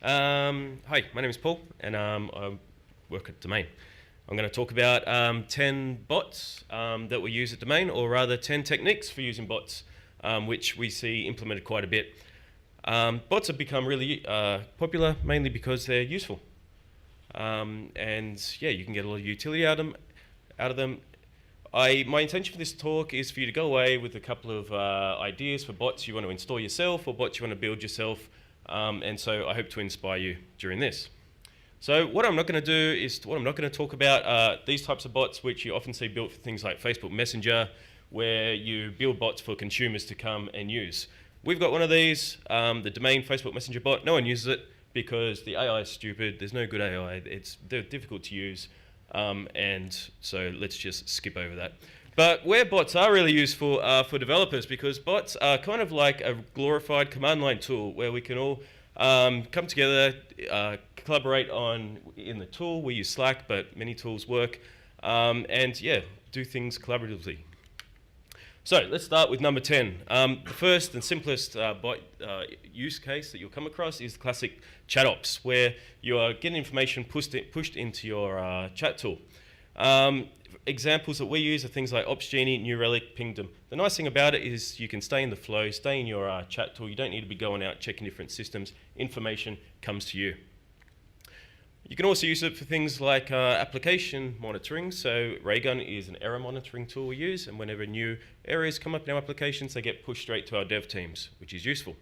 Hi, my name is Paul, and I work at Domain. I'm going to talk about 10 bots that we use at Domain, or rather 10 techniques for using bots, which we see implemented quite a bit. Bots have become really popular mainly because they're useful. And yeah, you can get a lot of utility out of them. My intention for this talk is for you to go away with a couple of ideas for bots you want to install yourself or bots you want to build yourself. And so I hope to inspire you during this. So what I'm not going to do is, I'm not going to talk about these types of bots which you often see built for things like Facebook Messenger, where you build bots for consumers to come and use. We've got one of these, the Domain Facebook Messenger bot. No one uses it because the AI is stupid. There's no good AI. They're difficult to use. And so let's just skip over that. But where bots are really useful are for developers, because bots are kind of like a glorified command line tool where we can all come together, collaborate in the tool. We use Slack, but many tools work, and yeah, do things collaboratively. So let's start with number 10. The first and simplest bot use case that you'll come across is the classic Chatops, where you are getting information pushed into your chat tool. Examples that we use are things like Opsgenie, New Relic, Pingdom. The nice thing about it is you can stay in the flow, stay in your chat tool. You don't need to be going out checking different systems. Information comes to you. You can also use it for things like application monitoring. So Raygun is an error monitoring tool we use, and whenever new errors come up in our applications, they get pushed straight to our dev teams, which is useful.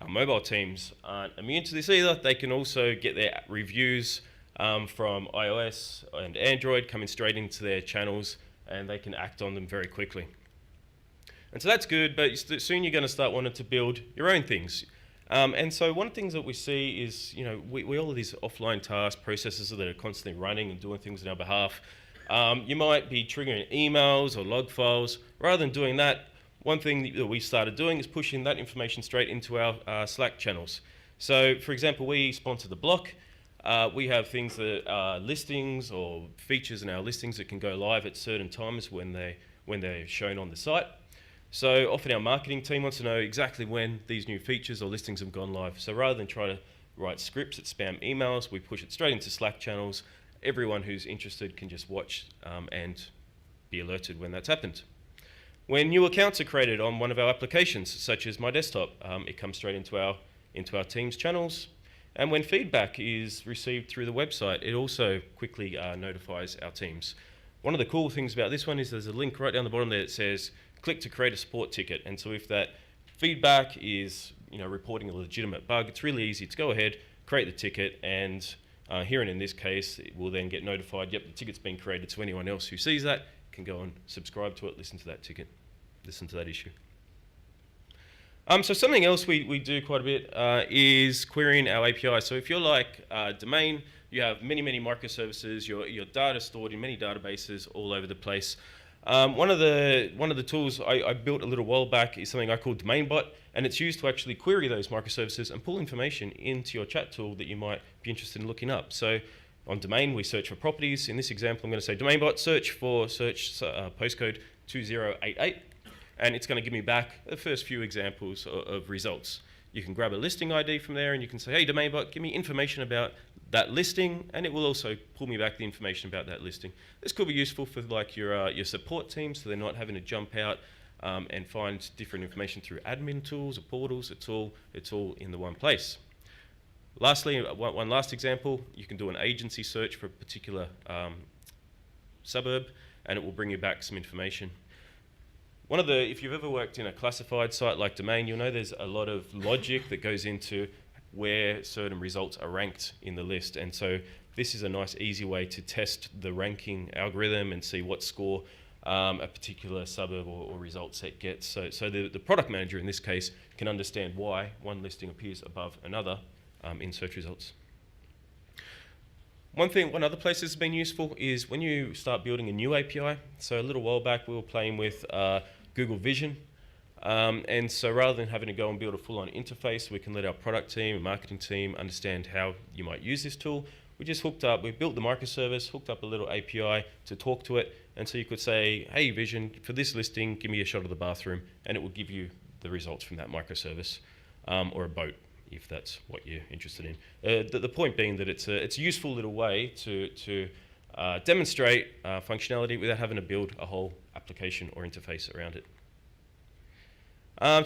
Our mobile teams aren't immune to this either. They can also get their reviews from iOS and Android coming straight into their channels, and they can act on them very quickly. And so that's good, but soon you're going to start wanting to build your own things. And so one of the things that we see is, we all have these offline tasks, processes that are constantly running and doing things on our behalf. You might be triggering emails or log files. Rather than doing that, one thing that we started doing is pushing that information straight into our Slack channels. So, for example, we sponsor The Block. We have things that are listings or features in our listings that can go live at certain times when they're shown on the site. So often our marketing team wants to know exactly when these new features or listings have gone live. So rather than try to write scripts that spam emails, we push it straight into Slack channels. Everyone who's interested can just watch and be alerted when that's happened. When new accounts are created on one of our applications, such as My Desktop, it comes straight into our team's channels. And when feedback is received through the website, it also quickly notifies our teams. One of the cool things about this one is there's a link right down the bottom there that says, click to create a support ticket. And so if that feedback is reporting a legitimate bug, it's really easy to go ahead, create the ticket, and here and in this case, it will then get notified, yep, the ticket's been created, so anyone else who sees that can go and subscribe to it, listen to that ticket, listen to that issue. So something else we do quite a bit is querying our API. So if you're like Domain, you have many microservices, your data stored in many databases all over the place. One of the tools I built a little while back is something I call DomainBot, and it's used to actually query those microservices and pull information into your chat tool that you might be interested in looking up. So on Domain, we search for properties. In this example, I'm going to say DomainBot search postcode 2088. And it's going to give me back the first few examples of results. You can grab a listing ID from there and you can say, hey, DomainBot, give me information about that listing, and it will also pull me back the information about that listing. This could be useful for like your support team, so they're not having to jump out and find different information through admin tools or portals. It's all in the one place. Lastly, one last example, you can do an agency search for a particular suburb, and it will bring you back some information. If you've ever worked in a classified site like Domain, you'll know there's a lot of logic that goes into where certain results are ranked in the list. And so this is a nice, easy way to test the ranking algorithm and see what score a particular suburb or result set gets. So the product manager in this case can understand why one listing appears above another in search results. One other place that's been useful is when you start building a new API. So a little while back we were playing with Google Vision. And so rather than having to go and build a full-on interface, we can let our product team and marketing team understand how you might use this tool. We built the microservice, hooked up a little API to talk to it, and so you could say, hey Vision, for this listing, give me a shot of the bathroom, and it will give you the results from that microservice, or a boat, if that's what you're interested in. The point being that it's a useful little way to demonstrate functionality without having to build a whole application or interface around it.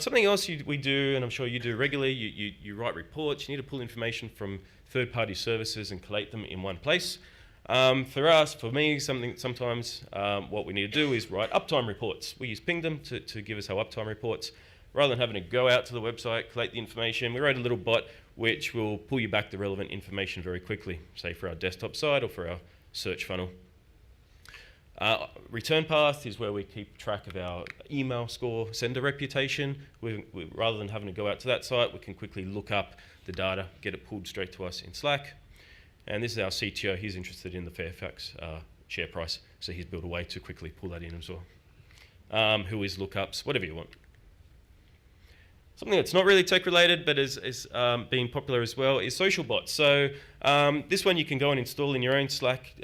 Something else we do, and I'm sure you do regularly, you write reports. You need to pull information from third-party services and collate them in one place. For me, sometimes what we need to do is write uptime reports. We use Pingdom to give us our uptime reports. Rather than having to go out to the website, collect the information, we write a little bot which will pull you back the relevant information very quickly, say for our desktop site or for our search funnel. Return path is where we keep track of our email score, sender reputation. Rather than having to go out to that site, we can quickly look up the data, get it pulled straight to us in Slack. And this is our CTO. He's interested in the Fairfax share price, so he's built a way to quickly pull that in as well. Who is lookups, whatever you want. Something that's not really tech related, but is being popular as well, is social bots. So this one you can go and install in your own Slack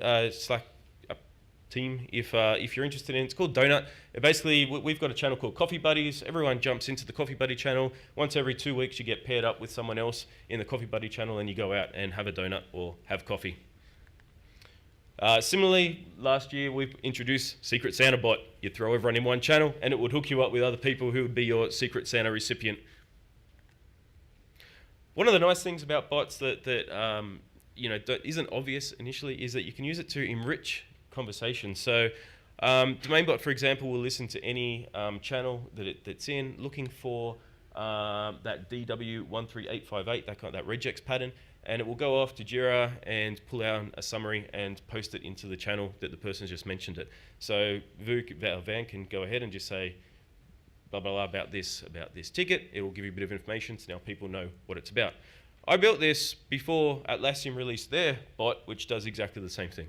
team if you're interested in. It's called Donut. Basically, we've got a channel called Coffee Buddies. Everyone jumps into the Coffee Buddy channel. Once every 2 weeks, you get paired up with someone else in the Coffee Buddy channel, and you go out and have a donut or have coffee. Similarly, last year we've introduced Secret Santa Bot. You'd throw everyone in one channel and it would hook you up with other people who would be your Secret Santa recipient. One of the nice things about bots that isn't obvious initially is that you can use it to enrich conversations. So DomainBot, for example, will listen to any channel that's in, looking for that DW13858, that regex pattern, and it will go off to Jira and pull out a summary and post it into the channel that the person just mentioned it. So Van can go ahead and just say blah blah blah about this ticket. It will give you a bit of information, so now people know what it's about. I built this before Atlassian released their bot, which does exactly the same thing.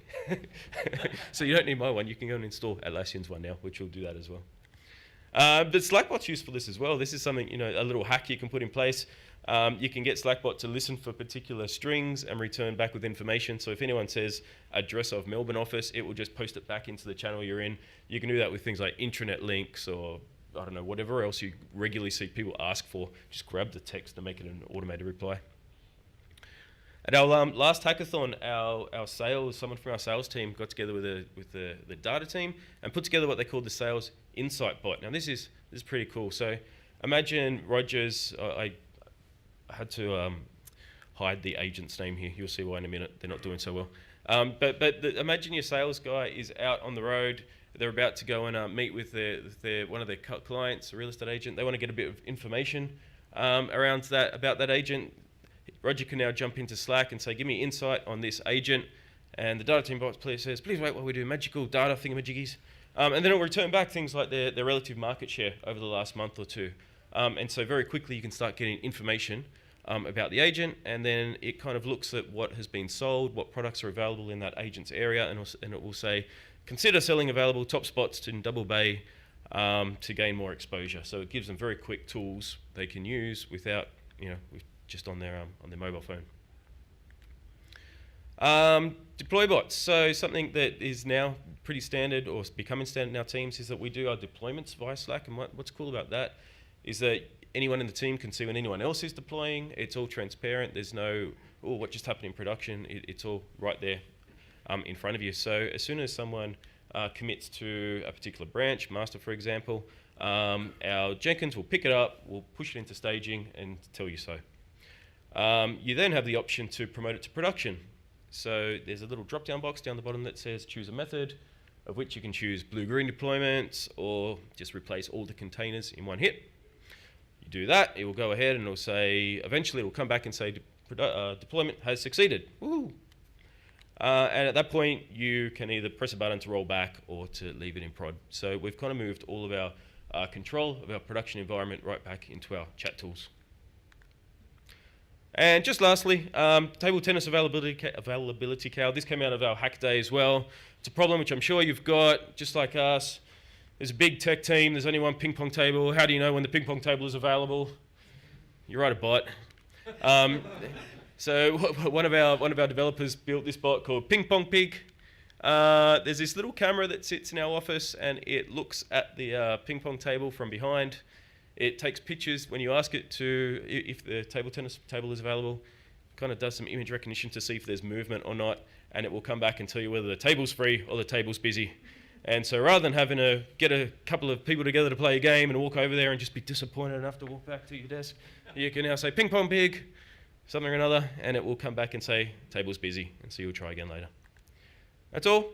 So you don't need my one. You can go and install Atlassian's one now, which will do that as well. But Slackbot's useful for this as well. This is something, a little hack you can put in place. You can get Slackbot to listen for particular strings and return back with information. So if anyone says address of Melbourne office, it will just post it back into the channel you're in. You can do that with things like intranet links or, I don't know, whatever else you regularly see people ask for. Just grab the text and make it an automated reply. At our last hackathon, someone from our sales team got together with the data team and put together what they called the Sales Insight Bot. Now this is pretty cool. So imagine Rogers. I had to hide the agent's name here. You'll see why in a minute. They're not doing so well. Imagine your sales guy is out on the road. They're about to go and meet with one of their clients, a real estate agent. They want to get a bit of information about that agent. Roger can now jump into Slack and say, give me insight on this agent. And the data team bot says, please wait while we do magical data thingamajiggies. And then it will return back things like their relative market share over the last month or two. And so very quickly you can start getting information about the agent, and then it kind of looks at what has been sold, what products are available in that agent's area, and it will say, consider selling available top spots in Double Bay to gain more exposure. So it gives them very quick tools they can use without, just on their mobile phone. Deploy bots. So something that is now pretty standard or becoming standard in our teams is that we do our deployments via Slack. And what's cool about that is that anyone in the team can see when anyone else is deploying. It's all transparent. There's no, what just happened in production. It's all right there in front of you. So as soon as someone commits to a particular branch, master for example, our Jenkins will pick it up, we'll push it into staging and tell you so. You then have the option to promote it to production. So there's a little drop-down box down the bottom that says choose a method, of which you can choose blue-green deployments or just replace all the containers in one hit. You do that, it will go ahead and it'll say, eventually it will come back and say deployment has succeeded. Woo! And at that point, you can either press a button to roll back or to leave it in prod. So we've kind of moved all of our control of our production environment right back into our chat tools. And just lastly, table tennis availability cow. This came out of our hack day as well. It's a problem which I'm sure you've got, just like us. There's a big tech team, there's only one ping pong table. How do you know when the ping pong table is available? You write a bot. So one of our developers built this bot called Ping Pong Pig. There's this little camera that sits in our office and it looks at the ping pong table from behind. It takes pictures when you ask it to, if the table tennis table is available, kind of does some image recognition to see if there's movement or not, and it will come back and tell you whether the table's free or the table's busy. And so rather than having to get a couple of people together to play a game and walk over there and just be disappointed enough to walk back to your desk, you can now say ping pong pig, something or another, and it will come back and say table's busy, and so you'll try again later. That's all.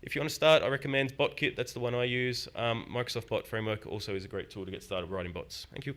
If you want to start, I recommend BotKit. That's the one I use. Microsoft Bot Framework also is a great tool to get started writing bots. Thank you.